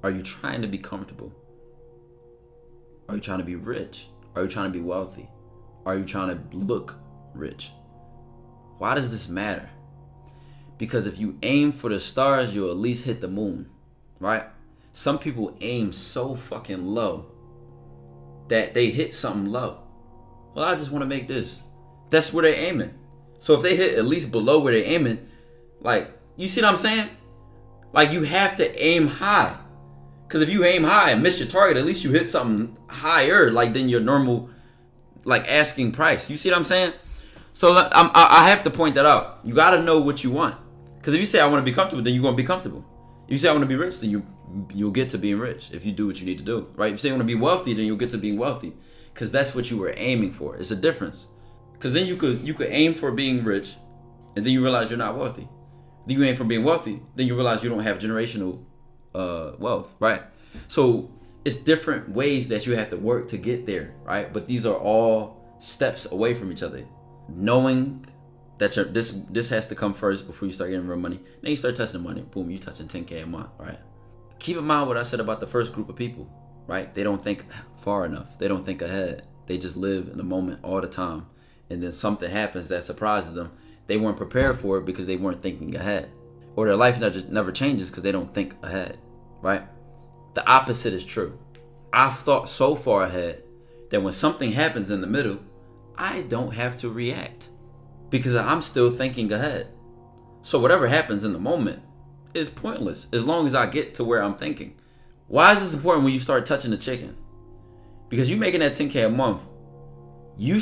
Are you trying to be comfortable? Are you trying to be rich? Are you trying to be wealthy? Are you trying to look rich? Why does this matter? Because if you aim for the stars, you'll at least hit the moon, right? Some people aim so fucking low that they hit something low. Well, I just want to make this. That's where they're aiming. So if they hit at least below where they're aiming, like, you see what I'm saying? Like, you have to aim high. Because if you aim high and miss your target, at least you hit something higher, like, than your normal, like, asking price. You see what I'm saying? So I have to point that out. You got to know what you want. Because if you say I want to be comfortable, then you're going to be comfortable. If you say I want to be rich, then you'll get to being rich if you do what you need to do, right? If you say you want to be wealthy, then you'll get to being wealthy. Because that's what you were aiming for. It's a difference. Because then you could aim for being rich, and then you realize you're not wealthy. Then you aim for being wealthy, then you realize you don't have generational wealth, right? So it's different ways that you have to work to get there, right? But these are all steps away from each other. Knowing that this has to come first before you start getting real money. Then you start touching the money. Boom, you touching 10K a month, right? Keep in mind what I said about the first group of people, right? They don't think far enough. They don't think ahead. They just live in the moment all the time. And then something happens that surprises them. They weren't prepared for it because they weren't thinking ahead. Or their life never changes because they don't think ahead, right? The opposite is true. I've thought so far ahead that when something happens in the middle, I don't have to react because I'm still thinking ahead. So whatever happens in the moment is pointless as long as I get to where I'm thinking. Why is this important when you start touching the chicken? Because you making that 10K a month, you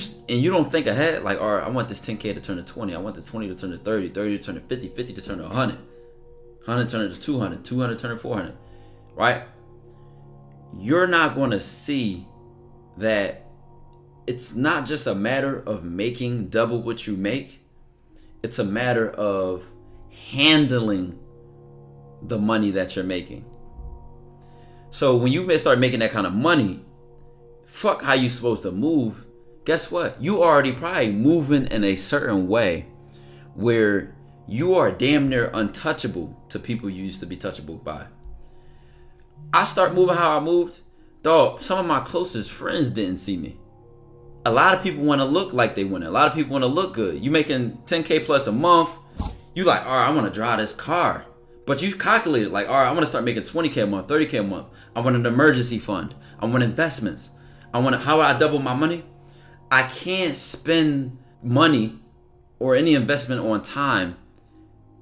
don't think ahead, like, all right, I want this 10K to turn to 20. I want this 20 to turn to 30, 30 to turn to 50, 50 to turn to 100, 100 to turn to 200, 200 to turn to 400, right? You're not going to see that it's not just a matter of making double what you make. It's a matter of handling the money that you're making. So when you start making that kind of money, fuck how you supposed to move. Guess what? You already probably moving in a certain way where you are damn near untouchable to people you used to be touchable by. I start moving how I moved. Dog, some of my closest friends didn't see me. A lot of people want to look like they win. A lot of people want to look good. You making 10K plus a month. You like, all right, I want to drive this car. But you calculated like, all right, I want to start making 20K a month, 30K a month. I want an emergency fund. I want investments. How would I double my money? I can't spend money or any investment on time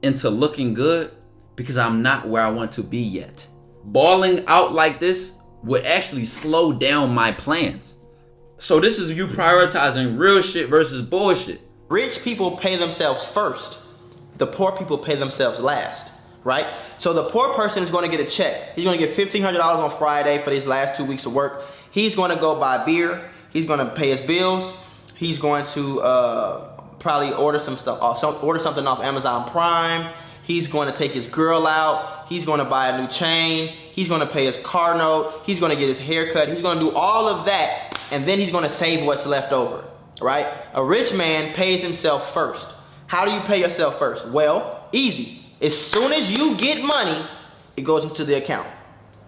into looking good because I'm not where I want to be yet. Balling out like this would actually slow down my plans. So this is you prioritizing real shit versus bullshit. Rich people pay themselves first. The poor people pay themselves last, right? So the poor person is going to get a check. He's going to get $1,500 on Friday for these last 2 weeks of work. He's going to go buy beer. He's going to pay his bills. He's going to probably order some stuff, order something off Amazon Prime. He's going to take his girl out. He's going to buy a new chain. He's going to pay his car note. He's going to get his hair cut. He's going to do all of that, and then he's going to save what's left over, right? A rich man pays himself first. How do you pay yourself first? Well, easy. As soon as you get money, it goes into the account.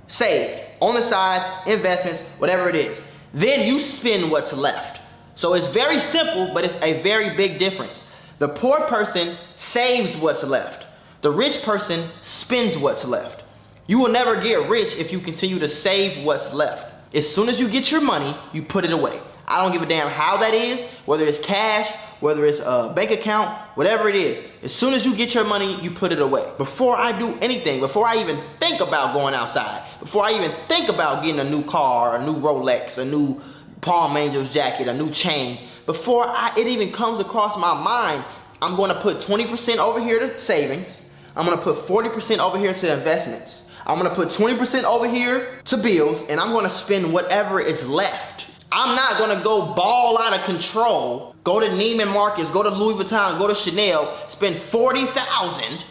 Saved, on the side, investments, whatever it is. Then you spend what's left. So it's very simple, but it's a very big difference. The poor person saves what's left. The rich person spends what's left. You will never get rich if you continue to save what's left. As soon as you get your money, you put it away. I don't give a damn how that is, whether it's cash, whether it's a bank account, whatever it is. As soon as you get your money, you put it away. Before I do anything, before I even think about going outside, before I even think about getting a new car, a new Rolex, a new Palm Angels jacket, a new chain, before it even comes across my mind, I'm going to put 20% over here to savings. I'm going to put 40% over here to investments. I'm going to put 20% over here to bills, and I'm going to spend whatever is left. I'm not going to go ball out of control, go to Neiman Marcus, go to Louis Vuitton, go to Chanel, spend $40,000,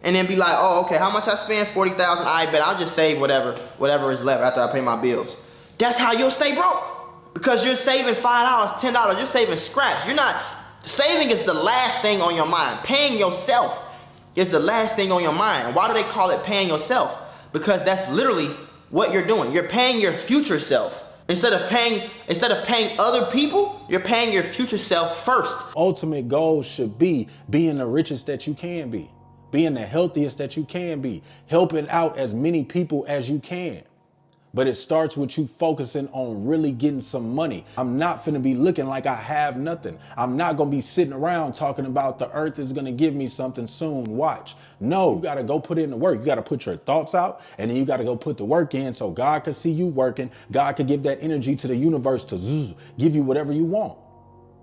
and then be like, oh, okay, how much I spend? $40,000, I bet I'll just save whatever is left after I pay my bills. That's how you'll stay broke, because you're saving $5, $10, you're saving scraps. Saving is the last thing on your mind. Paying yourself is the last thing on your mind. Why do they call it paying yourself? because that's literally what you're doing. You're paying your future self. Instead of paying other people, you're paying your future self first. Ultimate goal should be being the richest that you can be, being the healthiest that you can be, helping out as many people as you can. But it starts with you focusing on really getting some money. I'm not finna be looking like I have nothing. I'm not gonna be sitting around talking about the earth is gonna give me something soon, watch. No, you gotta go put in the work. You gotta put your thoughts out, and then you gotta go put the work in so God can see you working. God can give that energy to the universe to give you whatever you want.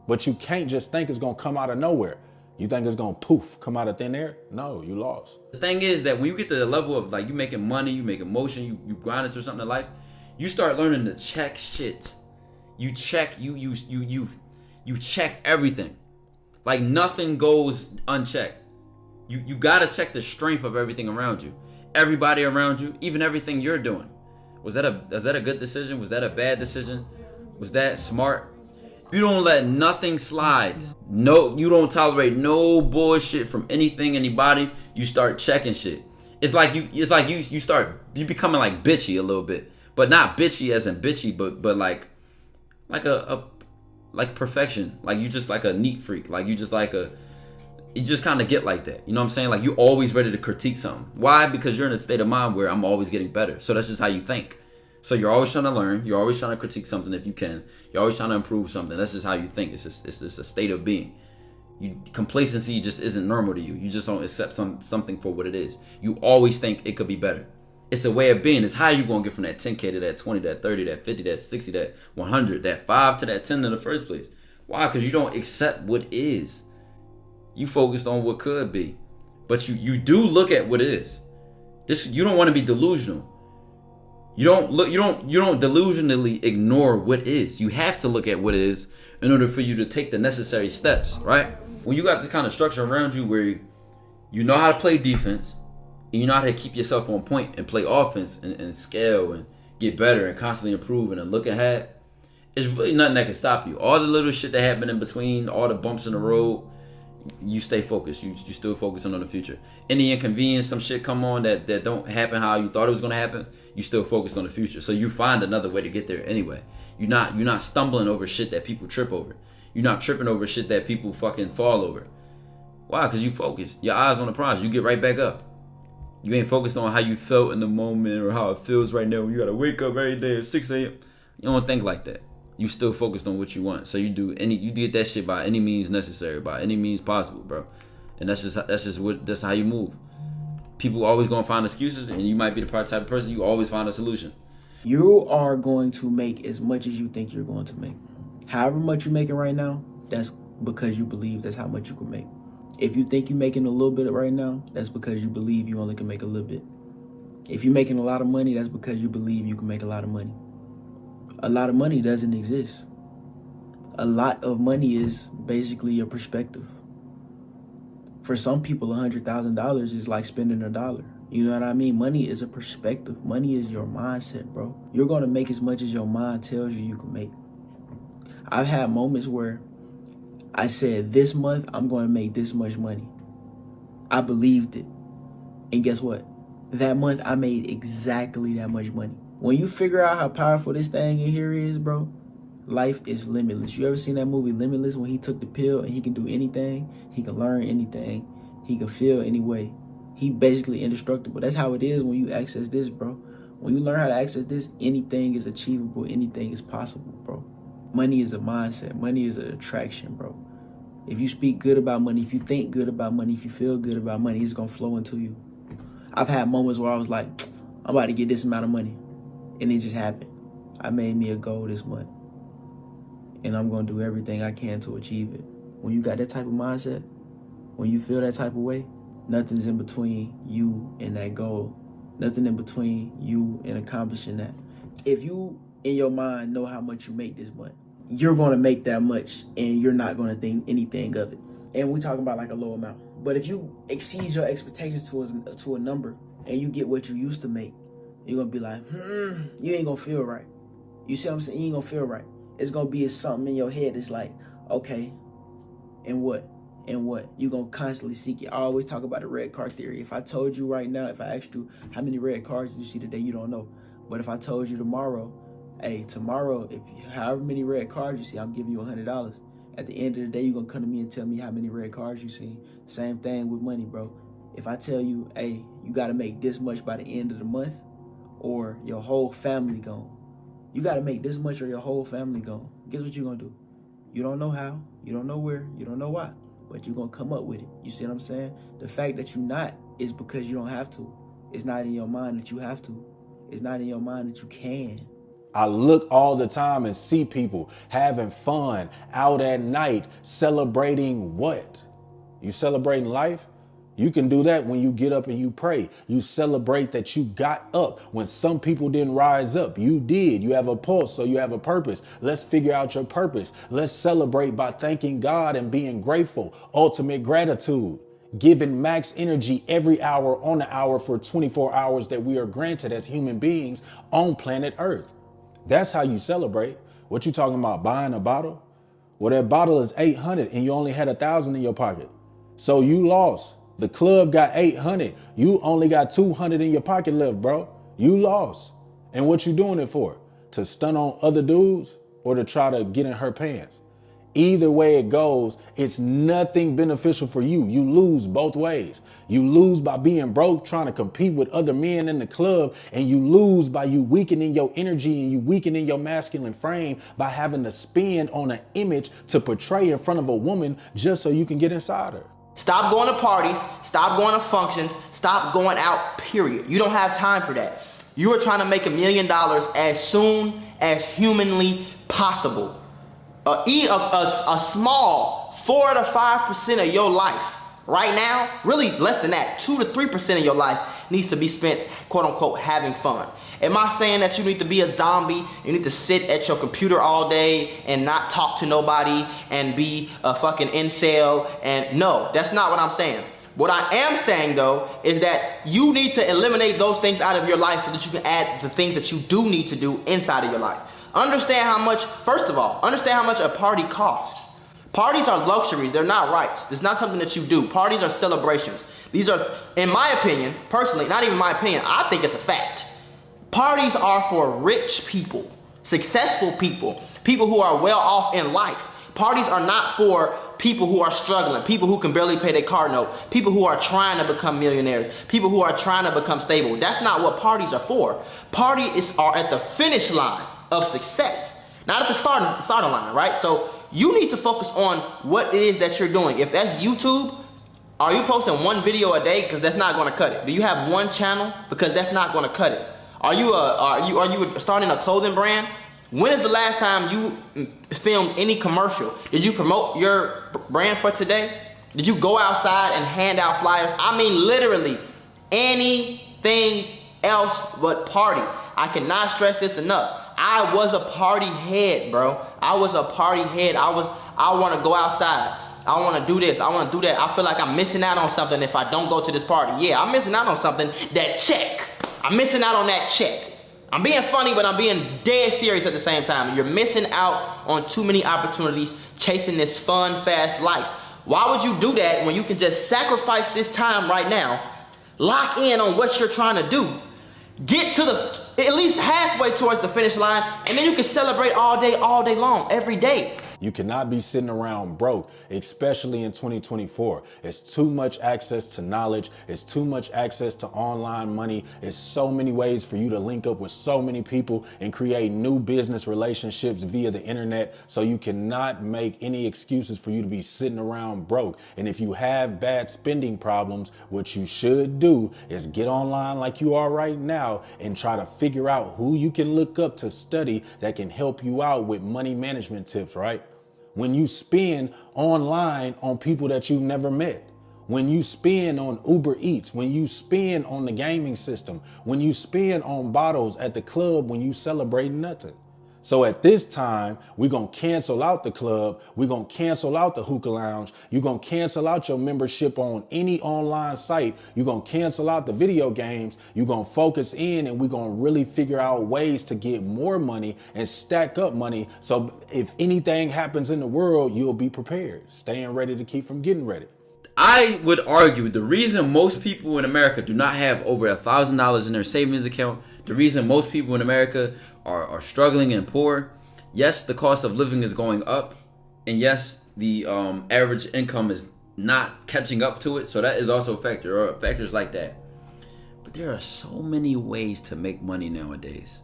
But you can't just think it's gonna come out of nowhere. You think it's gonna poof, come out of thin air? No, you lost. The thing is that when you get to the level of like you making money, you making motion, you grinding through something in life, you start learning to check shit. You check you check everything. Like nothing goes unchecked. You gotta check the strength of everything around you. Everybody around you, even everything you're doing. Was that a good decision? Was that a bad decision? Was that smart? You don't let nothing slide. No, you don't tolerate no bullshit from anything, anybody. You start checking shit. It's like you becoming like bitchy a little bit, but not bitchy as in bitchy, but like perfection. Like you just like a neat freak. Like you just kind of get like that. You know what I'm saying? Like you always ready to critique something. Why? Because you're in a state of mind where I'm always getting better. So that's just how you think. So you're always trying to learn. You're always trying to critique something if you can. You're always trying to improve something. That's just how you think. It's just a state of being. Complacency just isn't normal to you. You just don't accept something for what it is. You always think it could be better. It's a way of being. It's how you going to get from that 10K to that 20, that 30, that 50, that 60, that 100, that 5 to that 10 in the first place. Why? Because you don't accept what is. You focused on what could be. But you do look at what is. You don't want to be delusional. You don't delusionally ignore what is. You have to look at what is in order for you to take the necessary steps, right? When you got this kind of structure around you where you know how to play defense and you know how to keep yourself on point and play offense and scale and get better and constantly improving and look ahead, it's really nothing that can stop you. All the little shit that happened in between, all the bumps in the road, you stay focused. You still focusing on the future. Any inconvenience, some shit come on that don't happen how you thought it was gonna happen, you still focused on the future. So you find another way to get there anyway. You're not stumbling over shit that people trip over. You're not tripping over shit that people fucking fall over. Why? Because you focused. Your eyes on the prize. You get right back up. You ain't focused on how you felt in the moment or how it feels right now when you gotta wake up every day at 6 a.m. You don't think like that. You still focused on what you want. So you did that shit by any means necessary, by any means possible, bro. And that's how you move. People always gonna find excuses, and you might be the type of person you always find a solution. You are going to make as much as you think you're going to make. However much you're making right now, that's because you believe that's how much you can make. If you think you're making a little bit right now, that's because you believe you only can make a little bit. If you're making a lot of money, that's because you believe you can make a lot of money. A lot of money doesn't exist. A lot of money is basically your perspective. For some people, $100,000 is like spending $1. You know what I mean? Money is a perspective. Money is your mindset, bro. You're going to make as much as your mind tells you can make. I've had moments where I said, this month, I'm going to make this much money. I believed it. And guess what? That month, I made exactly that much money. When you figure out how powerful this thing in here is, bro, life is limitless. You ever seen that movie Limitless, when he took the pill and he can do anything? He can learn anything. He can feel any way. He basically indestructible. That's how it is when you access this, bro. When you learn how to access this, anything is achievable. Anything is possible, bro. Money is a mindset. Money is an attraction, bro. If you speak good about money, if you think good about money, if you feel good about money, it's going to flow into you. I've had moments where I was like, I'm about to get this amount of money. And it just happened. I made me a goal this month. And I'm going to do everything I can to achieve it. When you got that type of mindset, when you feel that type of way, nothing's in between you and that goal. Nothing in between you and accomplishing that. If you, in your mind, know how much you make this month, you're going to make that much and you're not going to think anything of it. And we're talking about like a low amount. But if you exceed your expectations to a number and you get what you used to make, you're going to be like, you ain't going to feel right. You see what I'm saying? You ain't going to feel right. It's going to be something in your head that's like, okay, and what? And what? You're going to constantly seek it. I always talk about the red car theory. If I told you right now, if I asked you how many red cars did you see today, you don't know. But if I told you tomorrow, hey, tomorrow, however many red cars you see, I'm giving you $100. At the end of the day, you're going to come to me and tell me how many red cars you see. Same thing with money, bro. If I tell you, hey, you got to make this much by the end of the month, or your whole family gone. You got to make this much or your whole family gone. Guess what you're going to do? You don't know how, you don't know where, you don't know why, but you're going to come up with it. You see what I'm saying? The fact that you're not is because you don't have to. It's not in your mind that you have to. It's not in your mind that you can. I look all the time and see people having fun out at night, celebrating what? You celebrating life? You can do that when you get up and you pray. You celebrate that you got up when some people didn't rise up. You did. You have a pulse, so you have a purpose. Let's figure out your purpose. Let's celebrate by thanking God and being grateful. Ultimate gratitude. Giving max energy every hour on the hour for 24 hours that we are granted as human beings on planet Earth. That's how you celebrate. What you talking about, buying a bottle? Well, that bottle is 800 and you only had 1,000 in your pocket. So you lost. The club got 800. You only got 200 in your pocket left, bro. You lost. And what you doing it for? To stun on other dudes or to try to get in her pants? Either way it goes, it's nothing beneficial for you. You lose both ways. You lose by being broke, trying to compete with other men in the club, and you lose by you weakening your energy and you weakening your masculine frame by having to spend on an image to portray in front of a woman just so you can get inside her. Stop going to parties, stop going to functions, stop going out, period. You don't have time for that. You are trying to make $1 million as soon as humanly possible. A small 4 to 5% of your life right now, really less than that, 2 to 3% of your life needs to be spent, quote unquote, having fun. Am I saying that you need to be a zombie? You need to sit at your computer all day and not talk to nobody and be a fucking incel? And no, that's not what I'm saying. What I am saying though is that you need to eliminate those things out of your life so that you can add the things that you do need to do inside of your life. Understand how much, first of all, understand how much a party costs. Parties are luxuries, they're not rights. It's not something that you do. Parties are celebrations. These are, in my opinion, personally, not even my opinion, I think it's a fact. Parties are for rich people, successful people, people who are well off in life. Parties are not for people who are struggling, people who can barely pay their car note, people who are trying to become millionaires, people who are trying to become stable. That's not what parties are for. Parties are at the finish line of success, not at the starting line, right? So you need to focus on what it is that you're doing. If that's YouTube, are you posting one video a day? Because that's not going to cut it. Do you have one channel? Because that's not going to cut it. Are you starting a clothing brand? When is the last time you filmed any commercial? Did you promote your brand for today? Did you go outside and hand out flyers? I mean, literally anything else but party. I cannot stress this enough. I was a party head, bro. I was a party head. I want to go outside. I want to do this. I want to do that. I feel like I'm missing out on something if I don't go to this party. Yeah, I'm missing out on something. That check. I'm missing out on that check. I'm being funny, but I'm being dead serious at the same time. You're missing out on too many opportunities chasing this fun, fast life. Why would you do that when you can just sacrifice this time right now, lock in on what you're trying to do, get to at least halfway towards the finish line, and then you can celebrate all day long, every day. You cannot be sitting around broke, especially in 2024. It's too much access to knowledge. It's too much access to online money. It's so many ways for you to link up with so many people and create new business relationships via the internet. So you cannot make any excuses for you to be sitting around broke. And if you have bad spending problems, what you should do is get online like you are right now and try to figure out who you can look up to study that can help you out with money management tips, right? When you spend online on people that you've never met, when you spend on Uber Eats, when you spend on the gaming system, when you spend on bottles at the club, when you celebrate nothing. So at this time, we're going to cancel out the club. We're going to cancel out the hookah lounge. You're going to cancel out your membership on any online site. You're going to cancel out the video games. You're going to focus in, and we're going to really figure out ways to get more money and stack up money. So if anything happens in the world, you'll be prepared, staying ready to keep from getting ready. I would argue the reason most people in America do not have over $1,000 in their savings account, the reason most people in America are struggling and poor, yes, the cost of living is going up, and yes, the average income is not catching up to it, so that is also a factor, or factors like that. But there are so many ways to make money nowadays.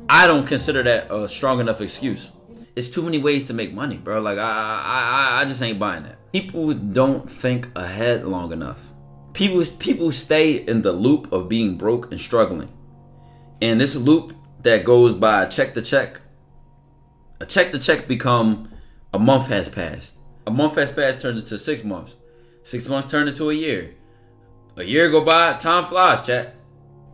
I don't consider that a strong enough excuse. It's too many ways to make money, bro. Like, I just ain't buying that. People don't think ahead long enough. People stay in the loop of being broke and struggling. And this loop that goes by check to check, a check to check become a month has passed. A month has passed turns into 6 months. 6 months turn into a year. A year go by, time flies, chat.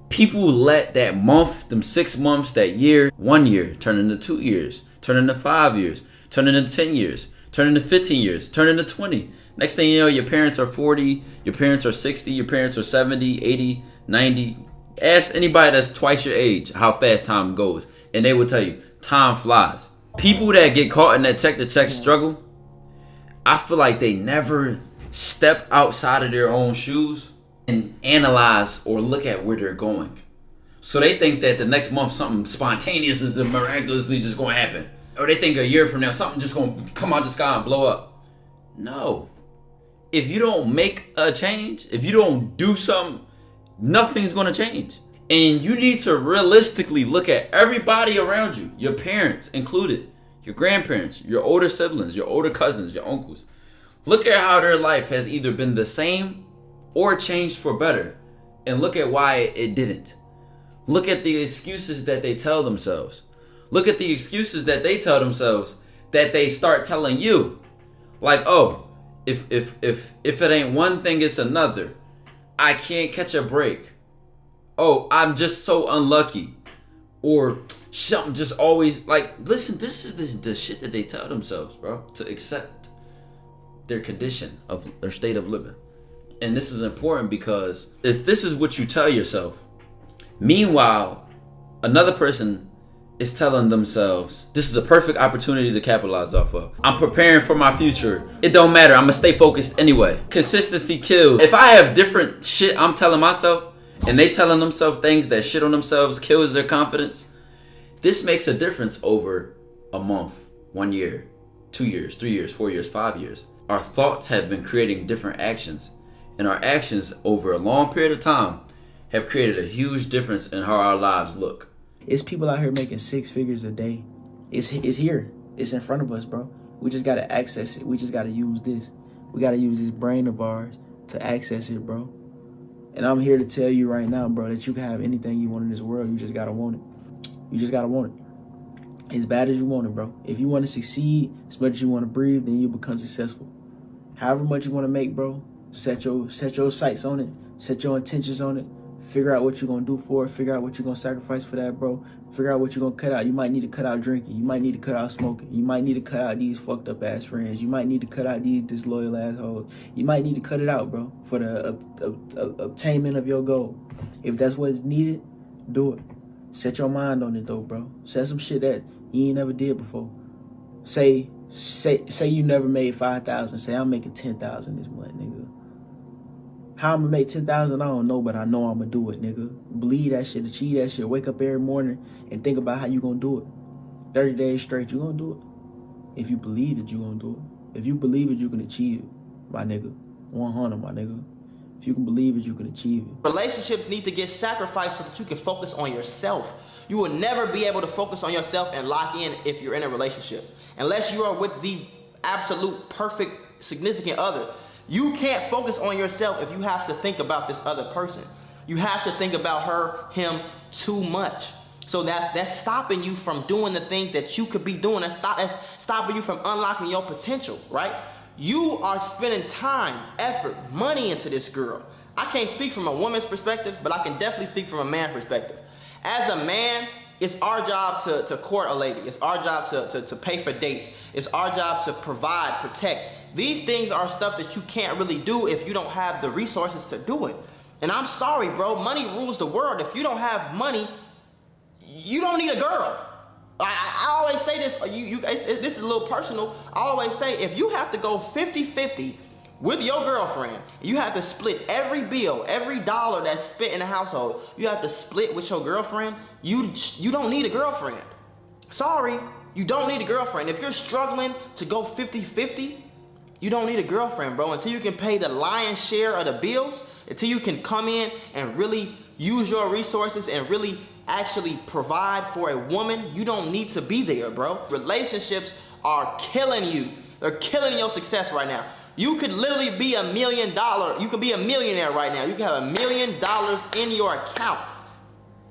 People let that month, them 6 months, that year, 1 year, turn into 2 years, turn into 5 years, turn into 10 years, turn into 15 years, turn into 20. Next thing you know, your parents are 40, your parents are 60, your parents are 70, 80, 90. Ask anybody that's twice your age how fast time goes, and they will tell you, time flies. People that get caught in that check-to-check struggle, I feel like they never step outside of their own shoes and analyze or look at where they're going. So they think that the next month something spontaneous is miraculously just going to happen. Or they think a year from now something just going to come out the sky and blow up. No. If you don't make a change, if you don't do something, nothing's going to change. And you need to realistically look at everybody around you, your parents included, your grandparents, your older siblings, your older cousins, your uncles. Look at how their life has either been the same or changed for better. And look at why it didn't. Look at the excuses that they tell themselves. Look at the excuses that they tell themselves that they start telling you. Like, oh, if it ain't one thing, it's another. I can't catch a break. Oh, I'm just so unlucky. Or something just always, like, listen, this is the shit that they tell themselves, bro, to accept their condition of their state of living. And this is important because if this is what you tell yourself, meanwhile, another person is telling themselves, this is a perfect opportunity to capitalize off of. I'm preparing for my future. It don't matter. I'm gonna stay focused anyway. Consistency kills. If I have different shit I'm telling myself and they telling themselves things that shit on themselves kills their confidence, this makes a difference over a month, 1 year, 2 years, 3 years, 4 years, 5 years. Our thoughts have been creating different actions, and our actions over a long period of time have created a huge difference in how our lives look. It's people out here making 6 figures a day. It's here. It's in front of us, bro. We just gotta access it. We just gotta use this. We gotta use this brain of ours to access it, bro. And I'm here to tell you right now, bro, that you can have anything you want in this world. You just gotta want it. You just gotta want it. As bad as you want it, bro. If you want to succeed as much as you want to breathe, then you become successful. However much you want to make, bro, set your sights on it. Set your intentions on it. Figure out what you're going to do for it. Figure out what you're going to sacrifice for that, bro. Figure out what you're going to cut out. You might need to cut out drinking. You might need to cut out smoking. You might need to cut out these fucked up ass friends. You might need to cut out these disloyal assholes. You might need to cut it out, bro, for the obtainment of your goal. If that's what's needed, do it. Set your mind on it, though, bro. Set some shit that you ain't never did before. Say you never made 5,000. Say I'm making 10,000 this month, nigga. How I'm gonna make 10,000, I don't know, but I know I'm gonna do it, nigga. Believe that shit, achieve that shit. Wake up every morning and think about how you gonna do it. 30 days straight, you gonna do it. If you believe it, you gonna do it. If you believe it, you can achieve it, my nigga. 100, my nigga. If you can believe it, you can achieve it. Relationships need to get sacrificed so that you can focus on yourself. You will never be able to focus on yourself and lock in if you're in a relationship. Unless you are with the absolute perfect significant other. You can't focus on yourself if you have to think about this other person. You have to think about her, him too much. So that's stopping you from doing the things that you could be doing. That's stopping you from unlocking your potential, right? You are spending time, effort, money into this girl. I can't speak from a woman's perspective, but I can definitely speak from a man's perspective. As a man, it's our job to court a lady. It's our job to pay for dates. It's our job to provide, protect. These things are stuff that you can't really do if you don't have the resources to do it. And I'm sorry, bro, money rules the world. If you don't have money, you don't need a girl. I always say this, this is a little personal. I always say, if you have to go 50-50 with your girlfriend, you have to split every bill, every dollar that's spent in the household, you have to split with your girlfriend, you don't need a girlfriend. Sorry, you don't need a girlfriend. If you're struggling to go 50-50, you don't need a girlfriend, bro. Until you can pay the lion's share of the bills, until you can come in and really use your resources and really actually provide for a woman, you don't need to be there, bro. Relationships are killing you. They're killing your success right now. You could literally be $1 million. You could be a millionaire right now. You could have $1 million in your account.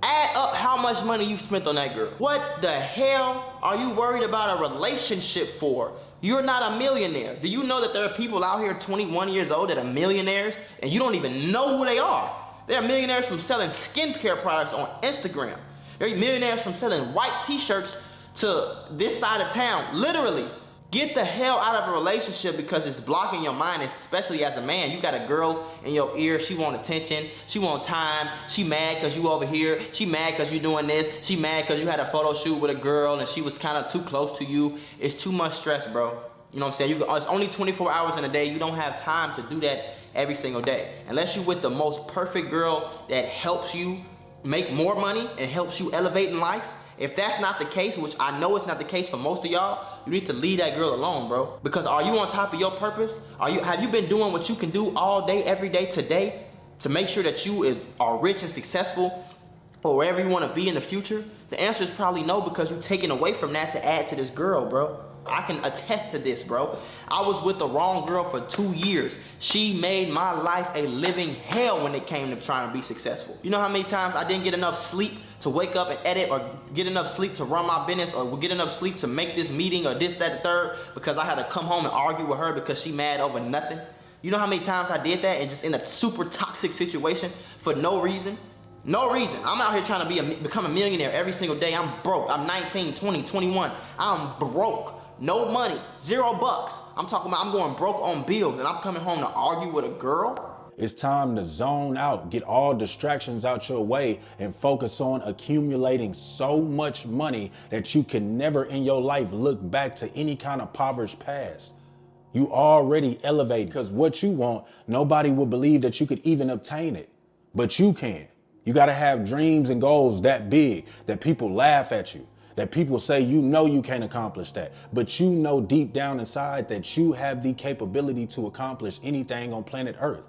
Add up how much money you've spent on that girl. What the hell are you worried about a relationship for? You're not a millionaire. Do you know that there are people out here 21 years old that are millionaires and you don't even know who they are? There are millionaires from selling skincare products on Instagram. There are millionaires from selling white t-shirts to this side of town. Literally. Get the hell out of a relationship because it's blocking your mind, especially as a man. You got a girl in your ear, she want attention, she want time, she mad because you over here, she mad because you doing this, she mad because you had a photo shoot with a girl and she was kind of too close to you. It's too much stress, bro. You know what I'm saying? It's only 24 hours in a day. You don't have time to do that every single day. Unless you're with the most perfect girl that helps you make more money and helps you elevate in life. If that's not the case, which I know it's not the case for most of y'all, you need to leave that girl alone, bro. Because are you on top of your purpose? Have you been doing what you can do all day, every day, today to make sure that you are rich and successful or wherever you want to be in the future? The answer is probably no, because you're taking away from that to add to this girl, bro. I can attest to this, bro. I was with the wrong girl for 2 years. She made my life a living hell when it came to trying to be successful. You know how many times I didn't get enough sleep to wake up and edit, or get enough sleep to run my business, or get enough sleep to make this meeting, or this, that, the third, because I had to come home and argue with her because she mad over nothing? You know how many times I did that and just in a super toxic situation for no reason? No reason. I'm out here trying to become a millionaire every single day. I'm broke. I'm 19, 20, 21. I'm broke. No money, $0. I'm talking about I'm going broke on bills and I'm coming home to argue with a girl? It's time to zone out, get all distractions out your way, and focus on accumulating so much money that you can never in your life look back to any kind of impoverished past. You already elevate, because what you want, nobody will believe that you could even obtain it, but you can. You got to have dreams and goals that big that people laugh at you. That people say, you know, you can't accomplish that, but you know deep down inside that you have the capability to accomplish anything on planet Earth.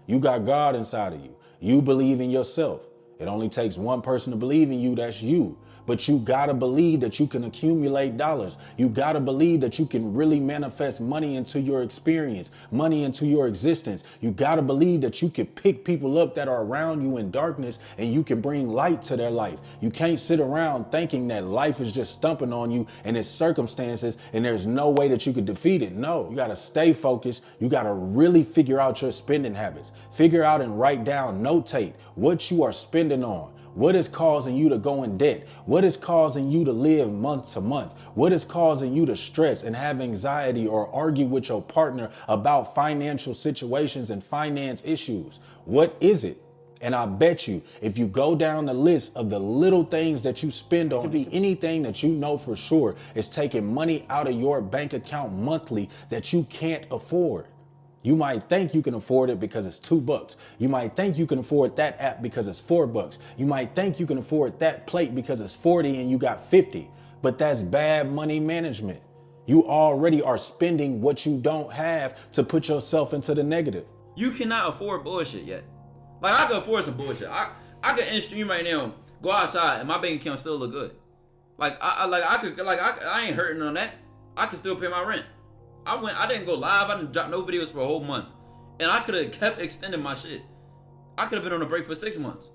You got God inside of you. You believe in yourself. It only takes one person to believe in you, that's you. But you gotta believe that you can accumulate dollars. You gotta believe that you can really manifest money into your experience, money into your existence. You gotta believe that you can pick people up that are around you in darkness and you can bring light to their life. You can't sit around thinking that life is just stumping on you and its circumstances and there's no way that you could defeat it. No, you gotta stay focused. You gotta really figure out your spending habits. Figure out and write down, notate what you are spending on. What is causing you to go in debt? What is causing you to live month to month? What is causing you to stress and have anxiety or argue with your partner about financial situations and finance issues? What is it? And I bet you, if you go down the list of the little things that you spend on, it could be anything that you know for sure is taking money out of your bank account monthly that you can't afford. You might think you can afford it because it's $2. You might think you can afford that app because it's $4. You might think you can afford that plate because it's 40 and you got 50. But that's bad money management. You already are spending what you don't have to put yourself into the negative. You cannot afford bullshit yet. Like, I can afford some bullshit. I could in stream right now, go outside, and my bank account still look good. I ain't hurting on that. I can still pay my rent. I didn't go live. I didn't drop no videos for a whole month. And I could have kept extending my shit. I could have been on a break for 6 months.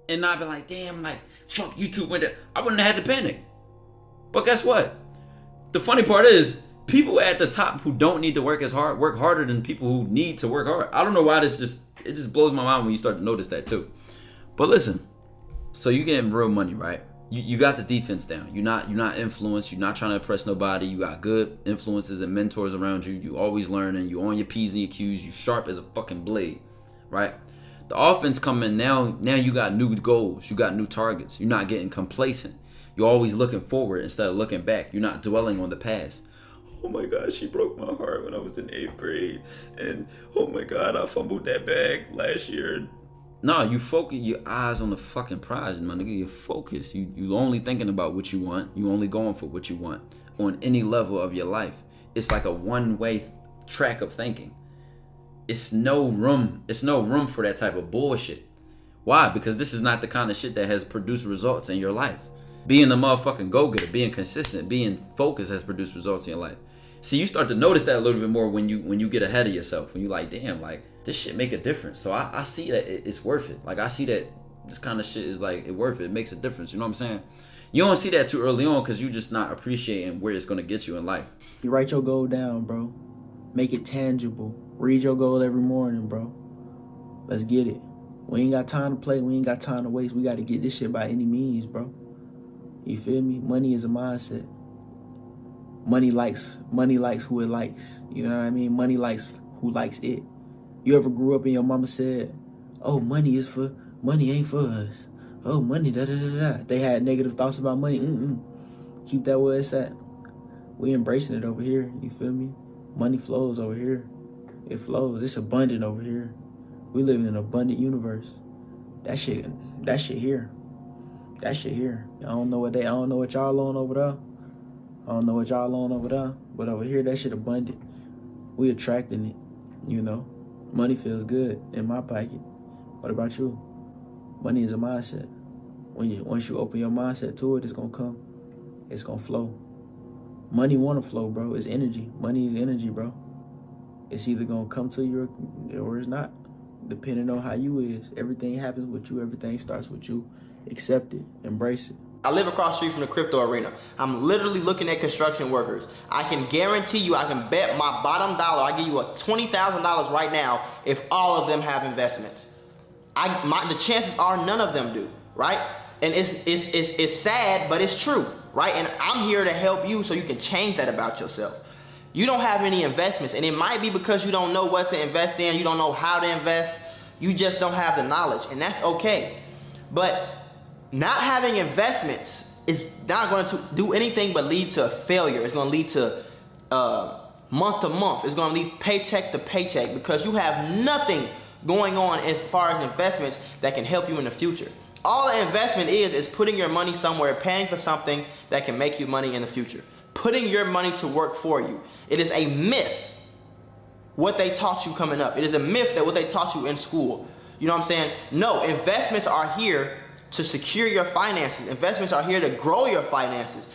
And not been like, damn, like, fuck, YouTube went there. I wouldn't have had to panic. But guess what? The funny part is, people at the top who don't need to work as hard, work harder than people who need to work hard. I don't know why it just blows my mind when you start to notice that too. But listen, so you getting real money, right? You got the defense down. You're not influenced. You're not trying to impress nobody. You got good influences and mentors around you. You always learning. You on your P's and your Q's. You sharp as a fucking blade, right? The offense coming now. Now you got new goals. You got new targets. You're not getting complacent. You're always looking forward instead of looking back. You're not dwelling on the past. Oh my God, she broke my heart when I was in 8th grade, and oh my God, I fumbled that bag last year. No, you focus your eyes on the fucking prize, my nigga. You're focused. You only thinking about what you want. You only going for what you want on any level of your life. It's like a one-way track of thinking. It's no room for that type of bullshit. Why? Because this is not the kind of shit that has produced results in your life. Being a motherfucking go-getter, being consistent, being focused has produced results in your life. See, you start to notice that a little bit more when you get ahead of yourself. When you like, damn, like, this shit make a difference. So I see that it's worth it. Like, I see that this kind of shit is like, it worth it. It makes a difference. You know what I'm saying? You don't see that too early on because you just not appreciating where it's going to get you in life. You write your goal down, bro. Make it tangible. Read your goal every morning, bro. Let's get it. We ain't got time to play. We ain't got time to waste. We got to get this shit by any means, bro. You feel me? Money is a mindset. Money likes who it likes. You know what I mean? Money likes who likes it. You ever grew up and your mama said, oh, money ain't for us. Oh, money, da-da-da-da. They had negative thoughts about money. Keep that where it's at. We embracing it over here. You feel me? Money flows over here. It flows. It's abundant over here. We live in an abundant universe. That shit here. That shit here. I don't know what y'all on over there. But over here, that shit abundant. We attracting it, you know. Money feels good in my pocket. What about you? Money is a mindset. Once you open your mindset to it, it's gonna come. It's gonna flow. Money wanna flow, bro. It's energy. Money is energy, bro. It's either gonna come to you or it's not. Depending on how you is. Everything happens with you. Everything starts with you. Accept it. Embrace it. I live across the street from the crypto arena. I'm literally looking at construction workers. I can guarantee you, I can bet my bottom dollar, I give you a $20,000 right now if all of them have investments. The chances are none of them do, right? And it's sad, but it's true, right? And I'm here to help you so you can change that about yourself. You don't have any investments, and it might be because you don't know what to invest in, you don't know how to invest, you just don't have the knowledge, and that's okay. But not having investments is not going to do anything but lead to failure. It's going to lead to month to month. It's going to lead paycheck to paycheck because you have nothing going on as far as investments that can help you in the future. All an investment is putting your money somewhere, paying for something that can make you money in the future. Putting your money to work for you. It is a myth what they taught you coming up. It is a myth that what they taught you in school. You know what I'm saying? No, investments are here to secure your finances. Investments are here to grow your finances.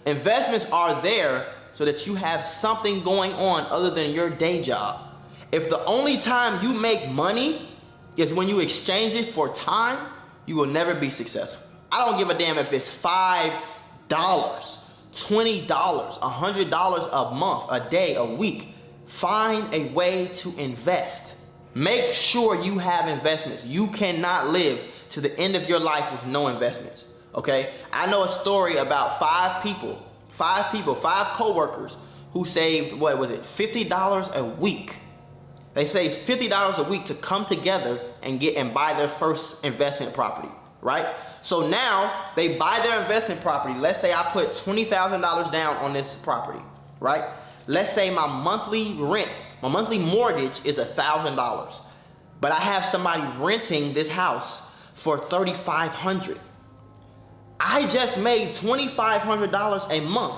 Investments are there so that you have something going on other than your day job. If the only time you make money is when you exchange it for time, you will never be successful. I don't give a damn if it's $5, $20, $100 a month, a day, a week. Find a way to invest. Make sure you have investments. You cannot live to the end of your life with no investments, okay? I know a story about five co-workers who saved, what was it, $50 a week. They saved $50 a week to come together and buy their first investment property, right? So now they buy their investment property. Let's say I put $20,000 down on this property, right? Let's say my monthly mortgage is $1,000, but I have somebody renting this house for $3,500. I just made $2,500 a month,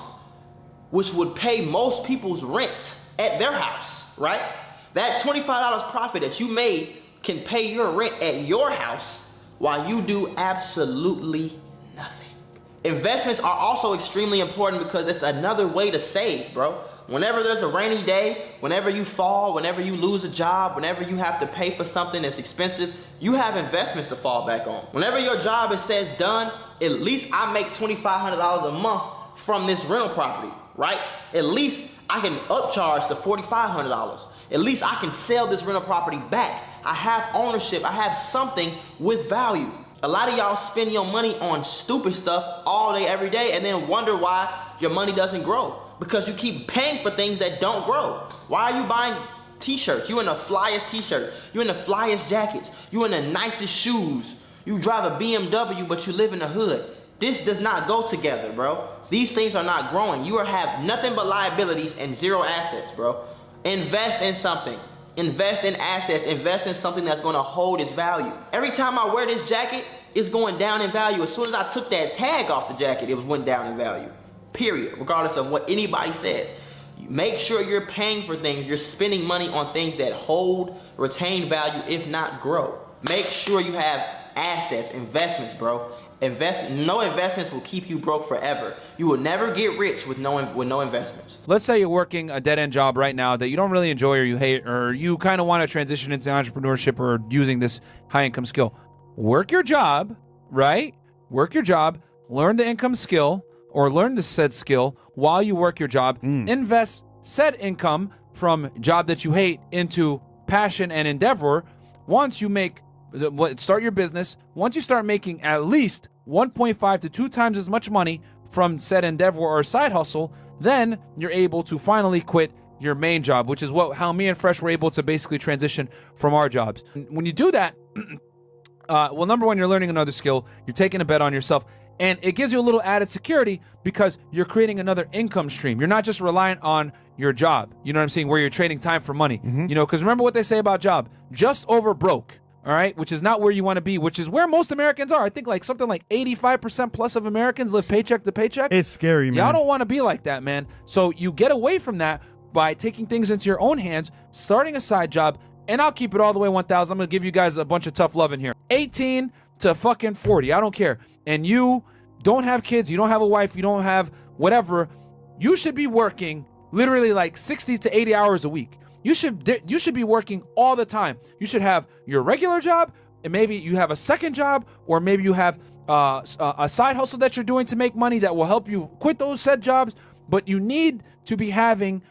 which would pay most people's rent at their house, right? That $25 profit that you made can pay your rent at your house while you do absolutely nothing. Investments are also extremely important because it's another way to save, bro. Whenever there's a rainy day, whenever you fall, whenever you lose a job, whenever you have to pay for something that's expensive, you have investments to fall back on. Whenever your job says done, at least I make $2,500 a month from this rental property, right? At least I can upcharge the $4,500. At least I can sell this rental property back. I have ownership. I have something with value. A lot of y'all spend your money on stupid stuff all day, every day, and then wonder why your money doesn't grow. Because you keep paying for things that don't grow. Why are you buying t-shirts? You in the flyest t-shirts. You in the flyest jackets. You in the nicest shoes. You drive a BMW, but you live in the hood. This does not go together, bro. These things are not growing. You have nothing but liabilities and zero assets, bro. Invest in something. Invest in assets. Invest in something that's gonna hold its value. Every time I wear this jacket, it's going down in value. As soon as I took that tag off the jacket, it went down in value. Period. Regardless of what anybody says. Make sure you're paying for things. You're spending money on things that hold, retain value, if not grow. Make sure you have assets, investments, bro. No investments will keep you broke forever. You will never get rich with no investments. Let's say you're working a dead-end job right now that you don't really enjoy or you hate, or you kind of want to transition into entrepreneurship or using this high-income skill. Work your job, right? Work your job, learn the income skill or learn the said skill while you work your job. Invest said income from job that you hate into passion and endeavor. Once you start your business, once you start making at least 1.5 to 2 times as much money from said endeavor or side hustle, then you're able to finally quit your main job, which is how me and Fresh were able to basically transition from our jobs. When you do that, well, number one, you're learning another skill, you're taking a bet on yourself, and it gives you a little added security because you're creating another income stream. You're not just reliant on your job, you know what I'm saying, where you're trading time for money. You know, because remember what they say about job, just over broke. All right, which is not where you want to be, which is where most Americans are. I think like something like 85% plus of Americans live paycheck to paycheck. It's scary, man. Y'all don't want to be like that, man. So you get away from that by taking things into your own hands, starting a side job, and I'll keep it all the way 1,000. I'm going to give you guys a bunch of tough love in here. 18 to fucking 40, I don't care. And you don't have kids, you don't have a wife, you don't have whatever. You should be working literally like 60 to 80 hours a week. You should be working all the time. You should have your regular job, and maybe you have a second job, or maybe you have a side hustle that you're doing to make money that will help you quit those said jobs. But you need to be having,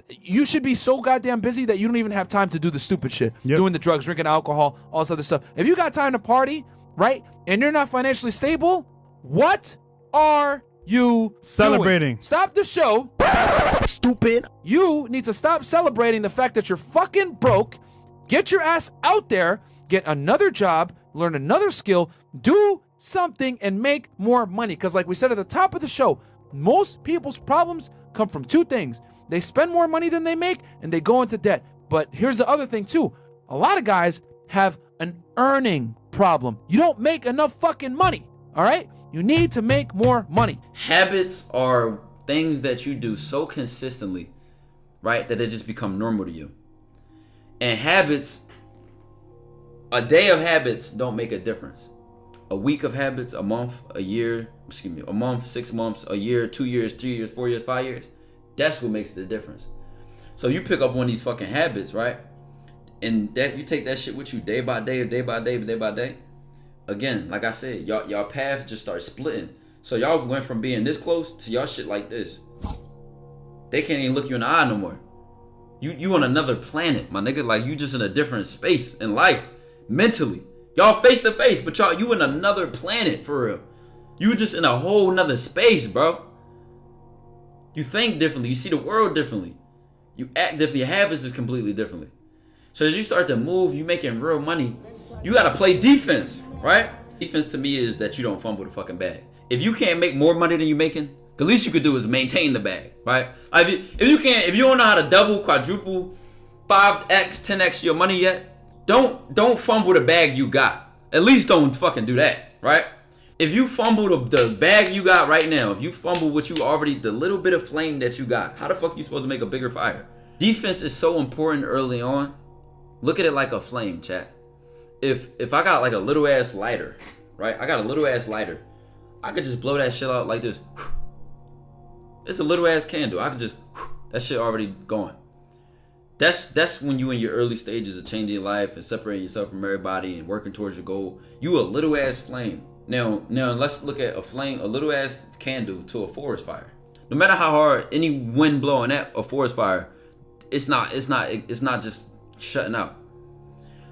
you should be so goddamn busy that you don't even have time to do the stupid shit, doing the drugs, drinking alcohol, all this other stuff. If you got time to party, right, and you're not financially stable, what are you celebrating? Doing? Stop the show. Stupid. You need to stop celebrating the fact that you're fucking broke. Get your ass out there, get another job, learn another skill, do something and make more money. Because like we said at the top of the show, most people's problems come from 2 things. They spend more money than they make and they go into debt. But here's the other thing too. A lot of guys have an earning problem. You don't make enough fucking money, all right? You need to make more money. Habits are things that you do so consistently, right, that they just become normal to you. And habits, a day of habits don't make a difference. A week of habits, a month, a year, a month, 6 months, a year, 2 years, 3 years, 4 years, 5 years. That's what makes the difference. So you pick up one of these fucking habits, right? And that you take that shit with you day by day, day by day, day by day. Again, like I said, y'all path just start splitting. So y'all went from being this close to y'all shit like this. They can't even look you in the eye no more. You on another planet, my nigga. Like you just in a different space in life, mentally. Y'all face to face, but you in another planet for real. You just in a whole nother space, bro. You think differently. You see the world differently. You act differently. Your habits is completely differently. So as you start to move, you making real money. You gotta play defense, right? Defense to me is that you don't fumble the fucking bag. If you can't make more money than you're making, the least you could do is maintain the bag, right? Like if you don't know how to double, quadruple, 5x, 10x your money yet, don't fumble the bag you got. At least don't fucking do that, right? If you fumble the bag you got right now, if you fumble what you already, the little bit of flame that you got, how the fuck are you supposed to make a bigger fire? Defense is so important early on. Look at it like a flame, chat. If I got like a little ass lighter, right? I got a little ass lighter. I could just blow that shit out like this. It's a little ass candle. I could just, that shit already gone. That's when you in your early stages of changing your life and separating yourself from everybody and working towards your goal. You a little ass flame. Now let's look at a little ass candle to a forest fire. No matter how hard any wind blowing at a forest fire, it's not just shutting out.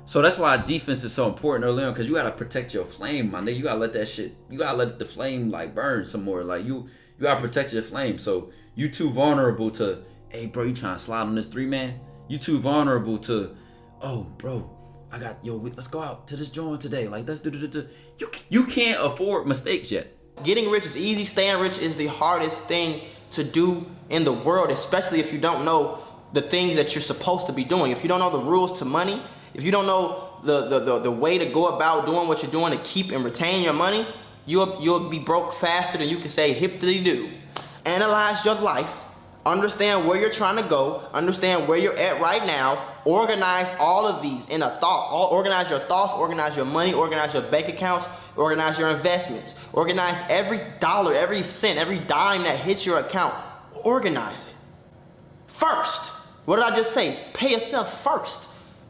So that's why defense is so important early on, because you gotta protect your flame, my nigga. You gotta let that shit, you gotta let the flame like burn some more. Like you gotta protect your flame. So you too vulnerable to, hey bro, you trying to slide on this 3-man? You too vulnerable to, oh bro, I got, let's go out to this joint today. Like let's do. You can't afford mistakes yet. Getting rich is easy. Staying rich is the hardest thing to do in the world, especially if you don't know the things that you're supposed to be doing. If you don't know the rules to money, if you don't know the way to go about doing what you're doing to keep and retain your money, you'll be broke faster than you can say hip-diddy-doo. Analyze your life, understand where you're trying to go, understand where you're at right now, organize all of these in a thought. Organize your thoughts, organize your money, organize your bank accounts, organize your investments, organize every dollar, every cent, every dime that hits your account. Organize it. First, what did I just say? Pay yourself first.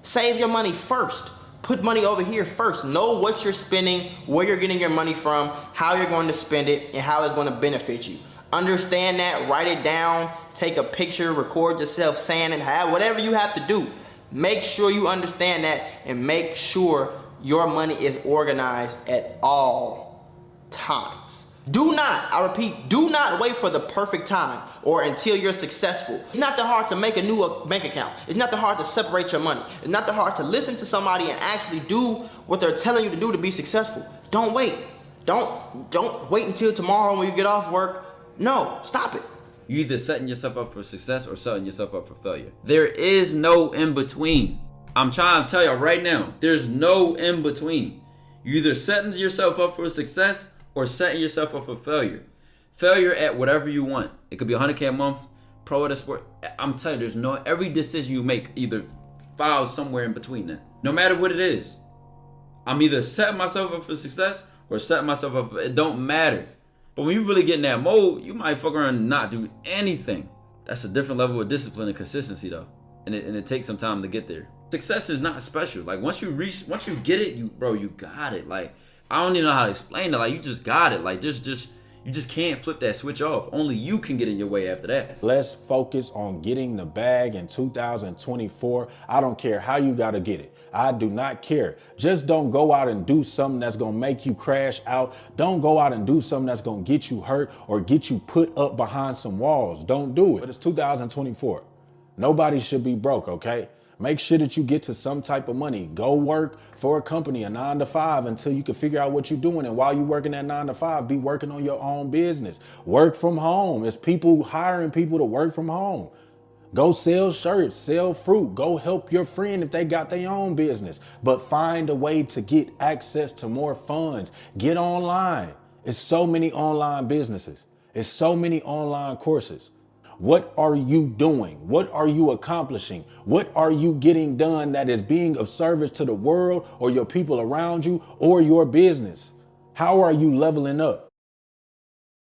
Save your money first. Put money over here first. Know what you're spending, where you're getting your money from, how you're going to spend it, and how it's going to benefit you. Understand that, write it down, take a picture, record yourself saying it, whatever you have to do. Make sure you understand that and make sure your money is organized at all times. Do not, I repeat, do not wait for the perfect time or until you're successful. It's not that hard to make a new bank account. It's not that hard to separate your money. It's not that hard to listen to somebody and actually do what they're telling you to do to be successful. Don't wait. Don't wait until tomorrow when you get off work. No, stop it. You either setting yourself up for success or setting yourself up for failure. There is no in between. I'm trying to tell you right now, there's no in between. You either setting yourself up for success or setting yourself up for failure. Failure at whatever you want. It could be 100K a month, pro at a sport. I'm telling you, every decision you make either files somewhere in between that. No matter what it is. I'm either setting myself up for success or setting myself up it don't matter. But when you really get in that mode, you might fuck around and not do anything. That's a different level of discipline and consistency though. And it takes some time to get there. Success is not special. Like once you get it, you got it. Like I don't even know how to explain it. Like you just got it. Like you just can't flip that switch off. Only you can get in your way after that. Let's focus on getting the bag in 2024. I don't care how you gotta get it. I do not care. Just don't go out and do something that's gonna make you crash out. Don't go out and do something that's gonna get you hurt or get you put up behind some walls. Don't do it. But it's 2024. Nobody should be broke, okay? Make sure that you get to some type of money. Go work for a company, a 9 to 5 until you can figure out what you're doing. And while you're working that 9 to 5, be working on your own business. Work from home. It's people hiring people to work from home. Go sell shirts, sell fruit. Go help your friend if they got their own business. But find a way to get access to more funds. Get online. It's so many online businesses. It's so many online courses. What are you doing? What are you accomplishing? What are you getting done that is being of service to the world or your people around you or your business? How are you leveling up?